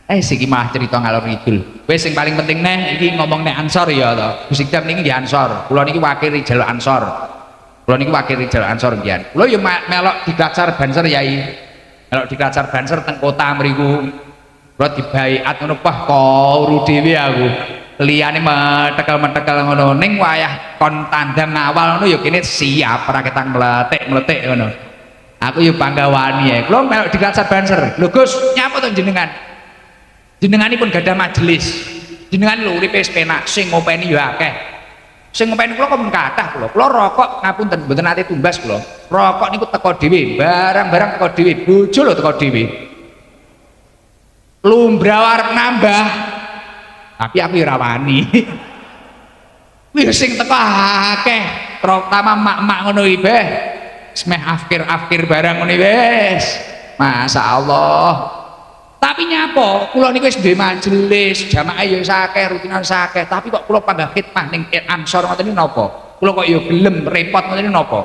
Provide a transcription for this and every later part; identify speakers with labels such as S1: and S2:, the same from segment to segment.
S1: Siki malah cerita ngalor ngidul. Wis sing paling penting neh iki ngomong nek Ansor ya to. Gus Ikdam niki nggih Ansor. Kula niki wakil jaluk Ansor. Kula niki wakil jaluk Ansor mbiyen. Kula yo melok dikelacar Banser Yai. Melok dikelacar Banser teng kota mriku. Kula dibaiat ngono pah kuru dhewe aku. Liyane metekel-metekel ngono ning wayah kon tandang awal ngono ya kene siap ora ketang meletik ngono. Aku yo bangga wani ya. Kula melok dikelacar Banser. Lho Gus, nyapa to jenengan? Jenenganipun gadah majelis. Jenengan lho uripe wis penak, sing ngopeni ya akeh. Sing ngopeni kula kok kathah kula. Kula rokok ngapunten mboten nate tumbas kula. Rokok niku teko dhewe, barang-barang teko dhewe, bojo lho teko dhewe. Lumbrah arep nambah. Tapi aku ora wani. Wis sing teko akeh, terutama mak-mak ngono iki beh. Semeh afkir barang ngono wis. Masyaallah. Tapi nyapa kula niku wis duwe majelis jamaah ya akeh rutinan akeh tapi kok kula panggah khidmah ning Ansor ngoten niku napa kula kok ya gelem repot ngoten niku napa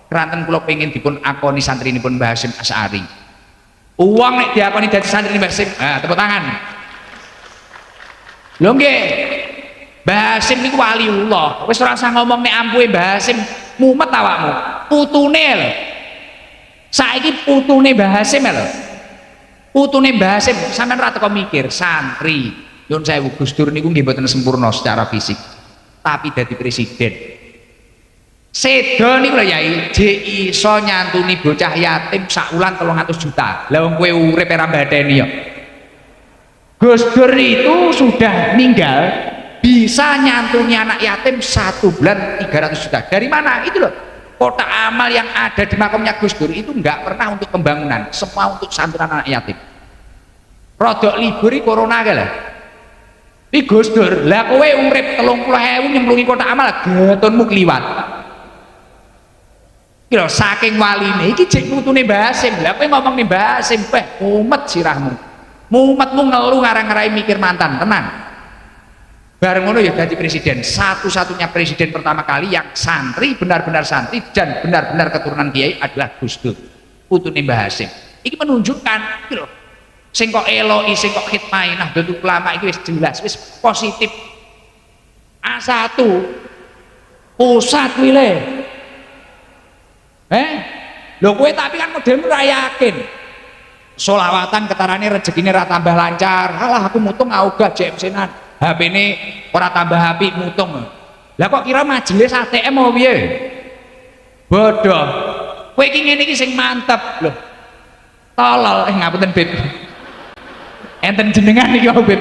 S1: keranten kula pengin dipun akoni santrinipun Mbah Hasyim Asy'ari uang nek diakoni dadi santri Mbah Hasyim tepuk tangan lho nggih Mbah Hasyim niku waliullah wis ora usah ngomong nek ampuhe Mbah Hasyim mumet awakmu putune lho saiki putune Mbah Hasyim lho putune Mbah Hasyim sampean ora teko mikir santri nyun sewu Gus Dur niku nggih mboten sempurna secara fisik tapi dadi presiden sedo niku lho Yai jek iso nyantuni bocah yatim sak wulan 300 juta lah wong kowe urip ora mbadeni ya Gus Dur itu sudah meninggal bisa nyantuni anak yatim 1 bulan 300 juta dari mana itu loh kotak amal yang ada di makamnya Gus Dur itu enggak pernah untuk pembangunan semua untuk santunan anak yatim rodok liburi corona ke lah ini Gus Dur lah kowe urip 30.000 nyemplungi kotak amal getonmu kliwat kira saking waline iki jek putune Mbah Hasyim lah kowe ngomong nih Mbah Hasyim mumet sirahmu mumetmu ngeluh ngarang-ngarai mikir mantan tenang bareng ngono ya jadi presiden satu-satunya presiden pertama kali yang santri benar-benar santri dan benar-benar keturunan kiai adalah Gus Dur putune Mbah Hasyim ini menunjukkan gitu loh sing kok eloi sing kok khidmah Nahdlatul Ulama iki wis jelas wis positif A1 pusat wile lho kowe tapi kan modelmu ora yakin sholawatan ketarane rezekine ora tambah lancar alah aku mutung augah JMC-nan HP ini ora tambah api mutung lah kok kira majelis ATM mau piye bodoh kowe iki ngene iki sing mantep lho tolol ngapunten Bib enten jenengan iki Bib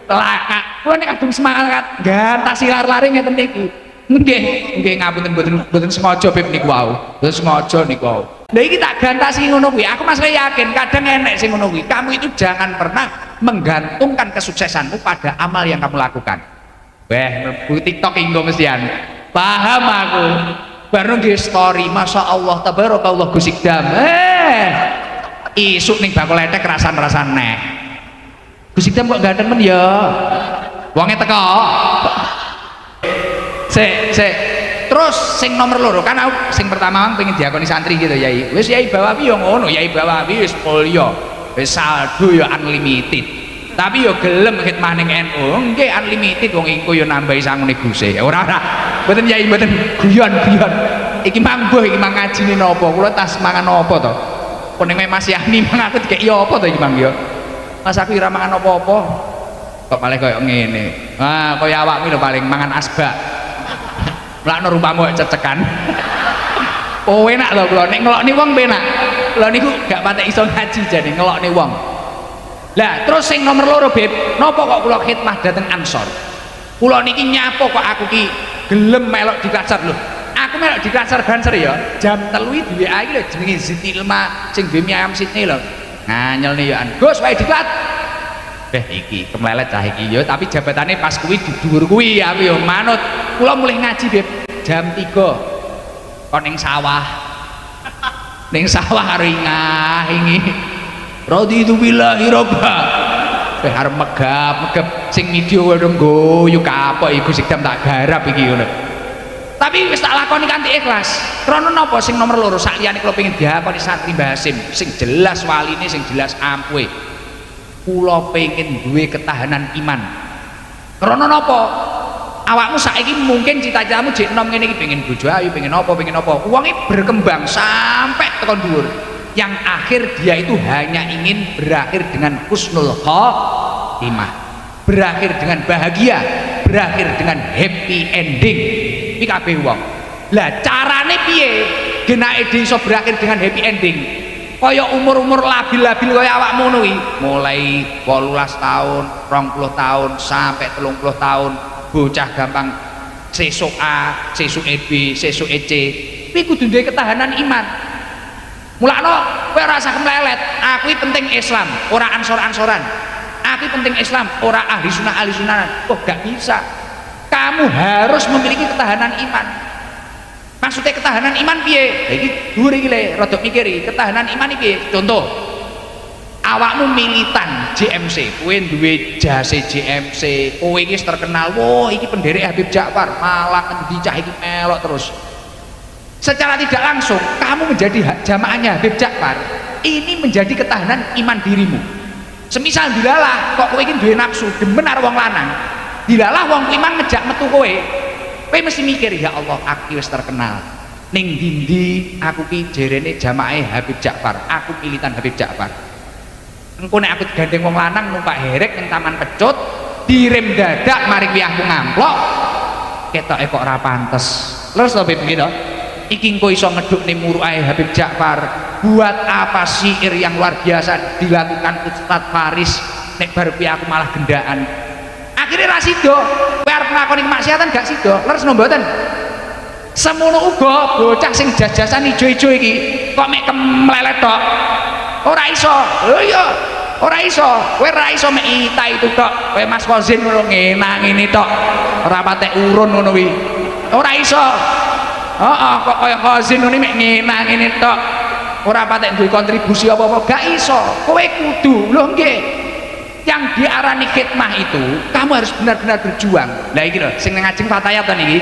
S1: telaka kula nek kadung semangat gantas silar-lari ngeten niki nggih ngapunten mboten sengaja Bib niku wau mboten sengaja niku wau lha iki tak gantasi ngono kuwi aku masih yakin kadang enek sing ngono kuwi kamu itu jangan pernah menggantungkan kesuksesanmu pada amal yang kamu lakukan mlebu TikTok inggo mestian paham aku baru nggih story Masya Allah tabarakallah Gus Ikdam isuk ning bakul letek rasan-rasan neh Gus Ikdam kok ganteng men ya wonge teko sik terus sing nomor loro kan aku sing pertama pengen diakoni santri gitu Yai wis Yai Bawawi yo ngono Yai Bawawi wis mulya wis saldo yo unlimited tapi yo gelem khidmah ning NU nggih unlimited wong engko yo nambahi sangune guse ora mboten Yai mboten guyon iki mangbuh iki mangajine napa kula tas mangan napa to kok ning Mas Yani mang aku dikek yo apa to iki Mang yo Mas aku ora mangan apa-apa kok malah koyo ngene koyo awakmu lho paling mangan asbak lakno rupamu cecekan oh enak lho kula nek ngelokne wong penak kula niku gak patek iso ngaji jane ngelokne wong lah terus sing nomor loro Beb napa kok kula khidmah dateng Ansor kula niki nyapo kok aku ki gelem melok dikacar lho aku melok dikacar Banser ya jam 3 di WA iki lho jenenge Zitilma sing duwe mie ayam Sydney lho nganyelne ya Gus wae dikat iki kemlelet cah iki yo tapi jabatane pas kuwi di dhuwur kuwi aku yo manut kula mulih ngaji Beb jam 3 kok ning sawah karo ingi raditu billahi robba arep megap sing video wedong goyo kapok iku Gus Ikdam tak garap iki ngono tapi wis tak lakoni kanthi ikhlas krana napa sing nomor loro sak liyane kula pengin diakoni santri Mbah Hasyim sing jelas waline sing jelas ampuhe kula pengen duwe ketahanan iman. Krana napa? Awakmu saiki mungkin cita-citamu jek enom ngene iki pengen bojo ayu, pengen apa. Uangnya berkembang sampai tekan dhuwur. Yang akhir dia itu hanya ingin berakhir dengan husnul khotimah, berakhir dengan bahagia, berakhir dengan happy ending. Iki kabeh wong. Lah carane piye genake dhewe iso berakhir dengan happy ending? Kaya umur-umur labil-labil kaya awakmu ngono iki, mulai 18 tahun, 20 tahun sampai 30 tahun. Bocah gampang sesuk A, sesuk B, sesuk C. Kuwi kudu duwe ketahanan iman. Mulakno kowe ora usah kemlelet. Aku penting Islam, ora ansor-ansoran. Aku penting Islam, ora ahli sunnah. Oh, gak bisa. Kamu harus memiliki ketahanan iman. Maksudnya ketahanan iman piye? Iki dhuwur iki le, rada mikiri. Ketahanan iman iki contoh. Awakmu militan JMC, kowe duwe jase JMC, kowe iki terkenal, wah iki penderek Habib Ja'far, malah endi cah iki melok terus. Secara tidak langsung kamu menjadi jamaahnya Habib Ja'far, ini menjadi ketahanan iman dirimu. Semisal dilalah kok kowe iki duwe nafsu demen karo wong lanang, dilalah wong iman ngejak metu kowe mesti mikir, ya Allah aku wis terkenal ning ndi aku ki jerene jamaah Habib Ja'far, aku militan Habib Ja'far. Engko nek aku digandeng wong lanang numpak herek ning Taman Pecut, direm dadak mari kuwi aku ngamplok, ketoke kok ora pantes. Terus to Habib gitu. Iki engko iso ngedukne muruae Habib Ja'far. Buat apa syair yang luar biasa dilakukan Ustadz Faris, nek bar kuwi aku malah gendaan. Akhirnya ra sida, kowe arep nglakoni kemaksiatan gak sida. Leres no mboten? Semono uga bocah sing jajasan ijo-ijo iki kok mek kemlelet tok. Ora iso. Lho iya, ora iso. Kowe ora iso mek ita itu tok. Kowe Mas Kozin ngono ngenang ngene tok. Ora patek urun ngono kuwi. Ora iso. Heeh, kok kaya Kozin ngene mek ngenang ngene tok. Ora patek duwe kontribusi apa-apa, gak iso. Kowe kudu, lho nggih. Yang diarani khidmah itu, kamu harus benar-benar berjuang. Lah iki lho, sing ngajeng fatayat niki.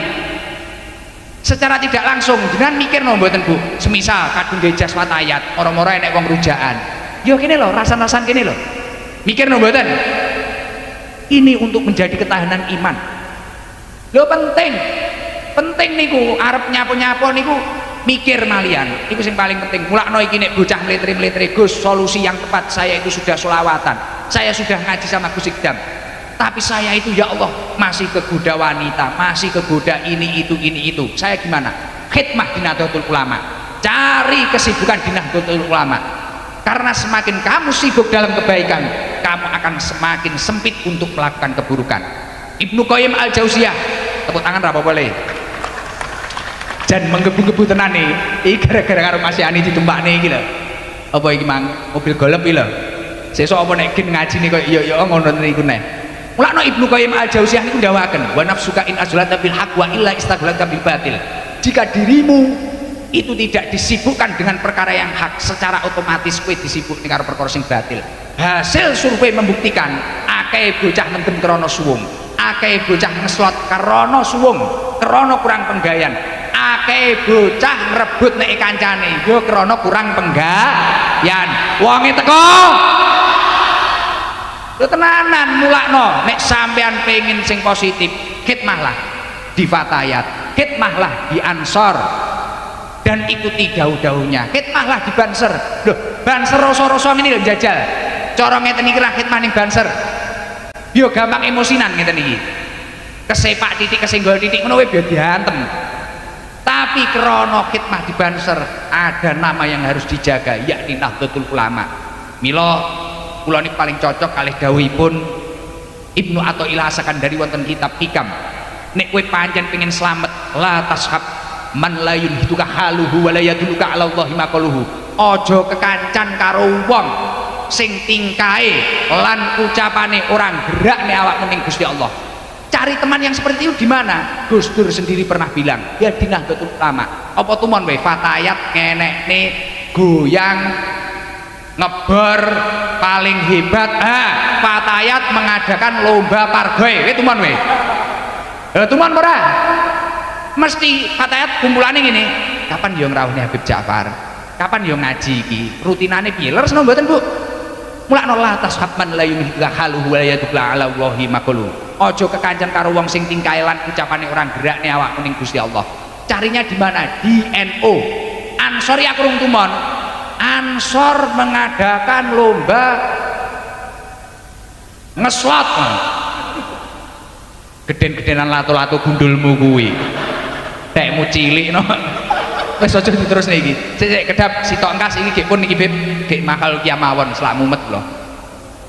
S1: Secara tidak langsung jenengan mikir no mboten Bu, semisal kadung nggih jas watayat moro-moro enek wong rujaan, yo kene lho rasan-rasan kene lho, mikir no mboten? Ini untuk menjadi ketahanan iman lho, penting niku arep nyapu-nyapu niku mikir malian, iku sing paling penting. Mulakno iki nek bocah mletri-mletri, Gus solusi yang tepat saya itu sudah sholawatan, saya sudah ngaji sama Gus Ikdam, tapi saya itu ya Allah masih kegoda wanita, masih kegoda ini itu. Saya gimana? Khidmah di Nahdlatul Ulama, cari kesibukan di Nahdlatul Ulama, karena semakin kamu sibuk dalam kebaikan, kamu akan semakin sempit untuk melakukan keburukan. Ibnu Qayyim Al-Jauziyah, tepuk tangan apa boleh? Dan menggebu-gebu tenan nih, ini gara-gara karo Mas Yani ditumpakne iki lho. Apa iki mang mobil golep iki lho. Sesuk apa nek gen ngaji nih kok iya ngono niku neh. Mulakno Ibnu Qayyim Al-Jauziyah niku ndawaken, wa nafsuka in azlata bil haqq wa illa istaghlata bil batil. Jika dirimu itu tidak disibukkan dengan perkara yang hak, secara otomatis kowe disibukne karo perkara sing batil. Hasil survei membuktikan akeh bocah mendem krana suwung, akeh bocah ngeslot krana suwung, krana kurang penggayan, akeh bocah ngrebut nek kancane yo krana kurang penggayan. Wonge teko lho tenanan. Mulakno nek sampean pengen sing positif, khidmahlah di Fatayat, khidmahlah di Ansor, dan ikuti daun-daunnya. Khidmahlah di Banser. Loh, Banser rasa-rasa ngene lho jajal. Cara ngeten iki ra khidmah ning Banser. Yo gampang emosinan ngeten iki. Kesepak titik kesenggol titik ngono wae biar diantem. Tapi krana khidmah di Banser ada nama yang harus dijaga, yakni Nahdlatul Ulama. Mila kula niki paling cocok kalih dawuhipun Ibnu Athaillah Sakandari wonten kitab Hikam. Nek kowe pancen pengen slamet, la tashab man la yunhituka haluhu wa la yadulluka ala Allahi maqaluhu. Aja kekancan karo wong sing tingkae lan ucapane orang gerak nek awakmu ning Gusti Allah. Cari teman yang seperti itu di mana? Gus Dur sendiri pernah bilang, ya di Nahdlatul Ulama. Apa tumon wae Fatayat ngenekne goyang ngebor paling hebat. Fatayat mengadakan lomba pargoy. Weh tumon weh. Tumon ora? Mesti Fatayat kumpulane ngene. Kapan yo ngrawuhne Habib Ja'far? Kapan yo ngaji iki? Rutinane piye? Leres no mboten Bu? mulakno la tashabban la yumhika haluhu wa yadukla ala Allahi maqulu. Ojo kekancan karo wong sing tingkae lan ucapane orang gerakne awakmu ning Gusti Allah. Carinya di mana? Di NU. Ansor ya kurung tumon. Ansor mengadakan lomba ngeslot. Geden-gedenan lato-lato gundulmu kuwi. Tekmu cilik no. Wis aja diterusne iki. Sik kedap sitok engkas iki gek pun iki Beb, gek makal kiamawon selak mumet lho.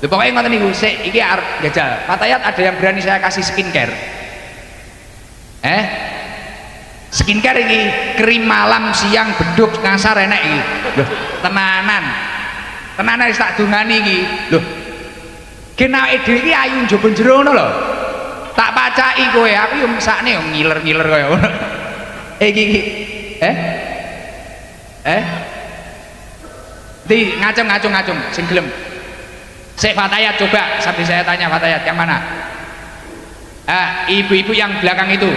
S1: Lho pokoke ngoten niku sik iki arep jajal. Fatayat ada yang berani saya kasih skincare. Skincare iki krim malam siang beduk ngasar enek iki. Lho, tenanan. Tenanan wis tak dungani iki. Lho. Genake dhewe iki ayu njaba jero ngono lho. Tak pacaki kowe, aku yo sakne yo ngiler-ngiler kaya ngono. Iki Di ngacung sing gelem. Sik Fatayat coba sambil saya tanya Fatayat yang mana? Ibu-ibu yang belakang itu.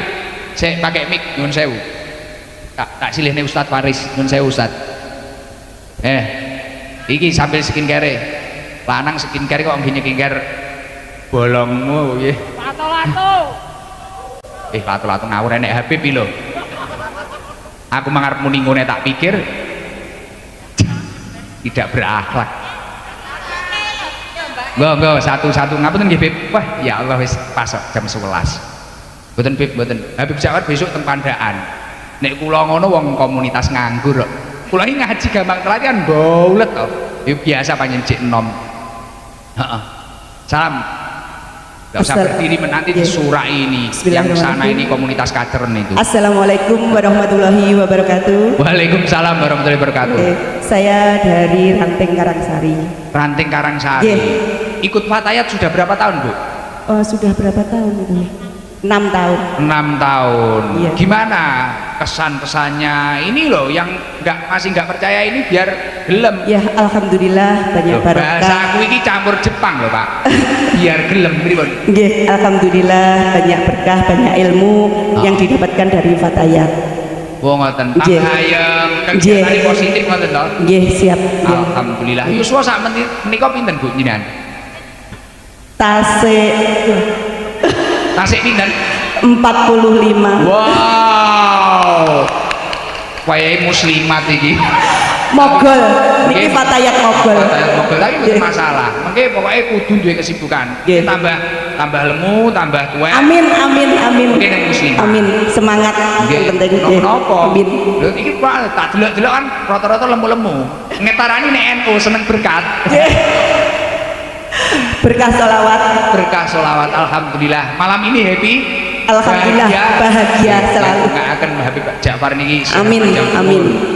S1: Sik pakai mic nyun sewu. Tak silihne Ustaz Faris nyun sewu Ustaz. Iki sambil skincare. Lanang skincare kok ngene skincare bolongmu nggih. Lato-lato. Lato-lato ngawur enek Habib iki lho. Aku mangarep muni ngene tak pikir tidak berakhlak. Enggak satu-satu ngapunten nggih Bib. Wah, ya Allah wis pas jam 11. Mboten Bib, mboten. Habib Jawar besok teng Pandaan. Nek kula ngono wong komunitas nganggur kok. Kula iki ngaji gampang telat kan baulet to. Ya biasa panjen cek enom. Heeh. Salam. Gak usah berdiri menanti di surah ini yang sana ini komunitas kadern itu.
S2: Assalamualaikum warahmatullahi wabarakatuh.
S1: Waalaikumsalam warahmatullahi wabarakatuh.
S2: Saya dari Ranting Karangsari.
S1: Ranting Karangsari. Ikut Fatayat sudah berapa tahun Bu?
S2: Sudah berapa tahun itu? 6 tahun.
S1: 6 tahun.
S2: Iya.
S1: Gimana kesan-pesannya ini loh yang masih nggak percaya ini biar gelem.
S2: Ya alhamdulillah banyak barokah.
S1: Bahasa aku ini campur Jepang loh Pak. Biar gelem pripun?
S2: Nggih, alhamdulillah banyak berkah, banyak ilmu yang didapatkan dari Fatayat.
S1: Oh ngoten. Ayem kegiatan positif ngoten to?
S2: Nggih, siap.
S1: Alhamdulillah. Yuswa sak menika pinten Bu jenengan? Tasik pinten?
S2: 45.
S1: Wow. Wayahe muslimat iki.
S2: Mogol. Niki Fatayat mogol.
S1: Fatayat mogol tapi mboten masalah. Mengke pokoke kudu duwe kesibukan. Tambah lemu, tambah tuwek.
S2: Amin.
S1: Mungkin yang muslim.
S2: Amin. Semangat yang penting.
S1: Napa?
S2: Amin.
S1: Lho iki Pak tak delok-delok kan rata-rata lemu-lemu. Ngetarani nek NU seneng berkat.
S2: Berkah sholawat.
S1: Alhamdulillah malam ini happy.
S2: Alhamdulillah bahagia selalu.
S1: Nggak akan Habib Ja'far niki.
S2: Amin.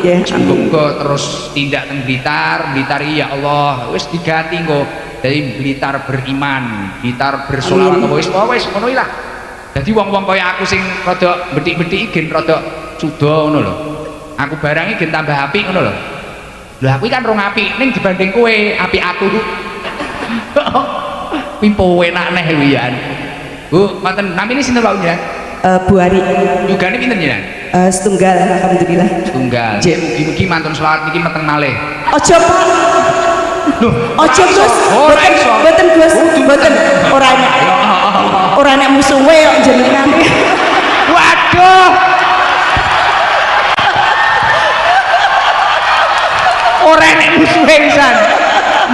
S2: Ya.
S1: Semoga terus tindak teng Blitar ya Allah wis diganti kok dari Blitar beriman, Blitar bersolawat wis ngono lah. Jadi wong-wong kaya aku sing rada betik-betik gen rada suda ngono lho. Aku barang iki gen tambah apik ngono lho. Lho aku kan rong apik ning dibanding kowe apik aku. Pimpo enak neh wian. Bu, manten namine sinten Pak Unja?
S2: Bu Ari.
S1: Yugane pinten jenengan?
S2: Setunggal alhamdulillah.
S1: Setunggal. Mugi-mugi mantun selawat niki meteng malih.
S2: Ojo Pak.
S1: Loh,
S2: ojo Gus. Mboten Gus, mboten. Ora enek musuhe kok jenengan.
S1: Waduh. Ora enek musuhe pisan.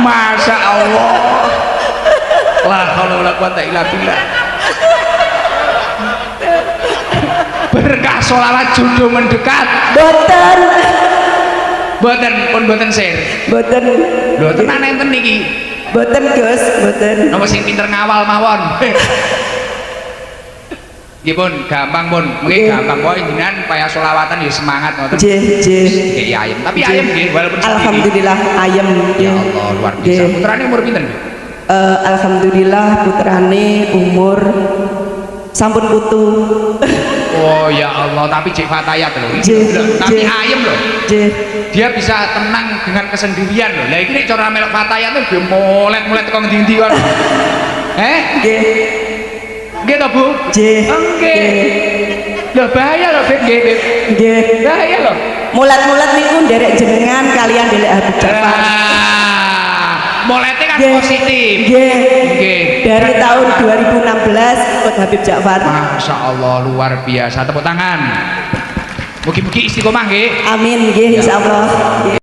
S1: Masya Allah. La haula wala quwata illa billah. Berkah sholawat jodoh mendekat. Boten sir.
S2: Boten.
S1: Lho tenan enten niki.
S2: Boten Gus, boten.
S1: Napa sing pinter ngawal mawon. Nggih pun gampang pun. Mungkin gampang kok jenengan paya sholawatan ya semangat ngoten. Nggih ayem. Tapi ayem nggih walaupun
S2: alhamdulillah ayem.
S1: Ya Allah luar biasa. Putrane umur pinten?
S2: Alhamdulillah putrane umur sampun putu.
S1: Oh ya Allah, tapi Cik Fatayat loh. Tapi ayem loh. Dia bisa tenang dengan kesendirian loh. Lah iki nek cara melok Fatayat tuh dia molet-molet kok ndi-ndi kon. Nggih. Nggih to, Bu? Nggih. Lah bahaya loh, Beb. Nggih. Bahaya loh.
S2: Mulat-mulat niku nderek jenengan kalian nderek Habib Ja'far.
S1: mulete kan
S2: Nggih.
S1: positif.
S2: Nggih.
S1: Nggih.
S2: Dari tahun 2016 ikut Habib Ja'far.
S1: Masya Allah luar biasa, tepuk tangan. Mugi-mugi istiqomah nggih.
S2: Amin nggih insyaallah.